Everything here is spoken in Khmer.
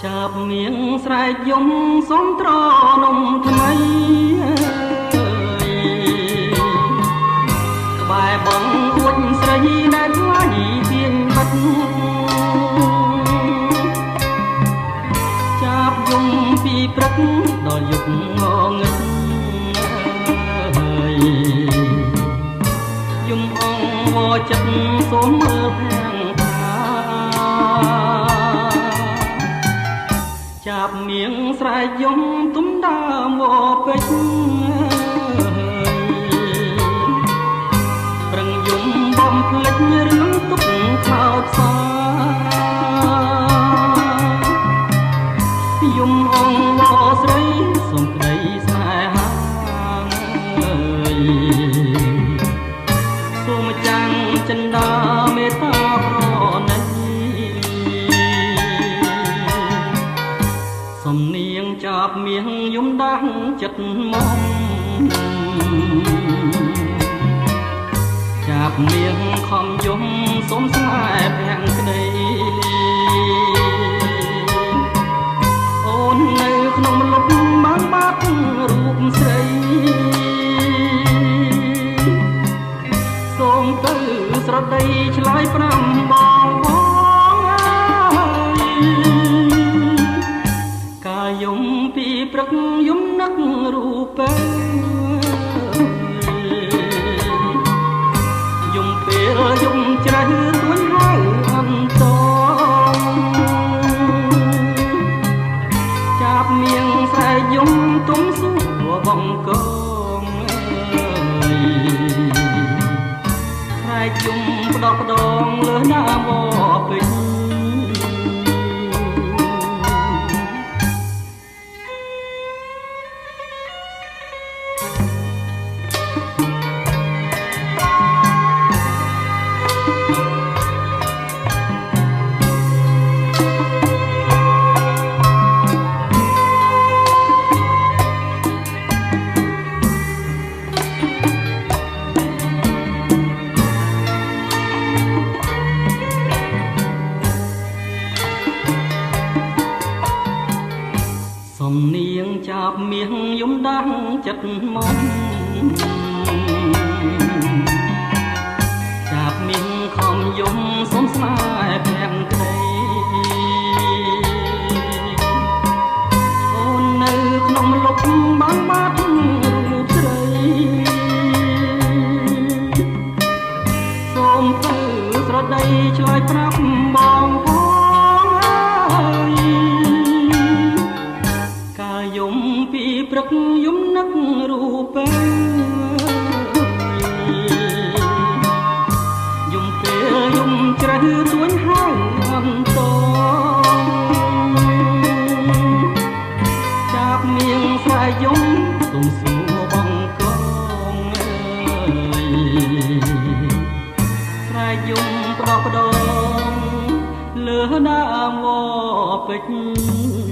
ចាប់មៀងស្រែកយំសុំត្រនំថ្មីក្បែរបងអួចស្រីដែលថ្លៃទៀងបាត់ចាប់យំពីព្រឹកដល់យប់ងងឹតយំអងវចិត្តសូមមើលខាងចាប់មៀងស្រែកយំទុំដើមវពេជ្រប្រឹងយំបំភ្លេចរឿងទុកខោចសាយំអងវស្រីសុំក្តីស្នេហាសូមចាំងចិន្តាមេត្តាប្រណីសំនៀងចាប់មៀងយំដាស់ចិត្តមកចាប់មៀងខំយំសុំស្នេហ៍ប្រាំងក្តីអូននៅក្នុងលុបបានបាត់រូបស្រីសូមទៅស្រដីឆ្លើយប្រាំបងយំពីព្រឹកយំនឹករូបយំពេលយំជ្រៅទួញហៅអន្តចាប់មៀងស្រែកយំទុំសួរបងកងស្រែកយំផ្ដោផ្ដងលើណាមពេញសំនៀងចាប់មៀងយំដាស់ចិត្តមកចាប់មៀងខំយំសុំស្នេហ៍ប្រាំងក្តីអូននៅក្នុងលុបបានបាត់រូបស្រីសូមទៅស្រដីឆ្លើយប្រាប់បងយំពីព្រឹកយំនឹករូបយំពេលយំជ្រៅទួញហៅអន្តចាប់មៀងស្រែកយំទុំសួរបងកងស្រែកយំផ្ដោះផ្ដងលើដើមវពេជ្រ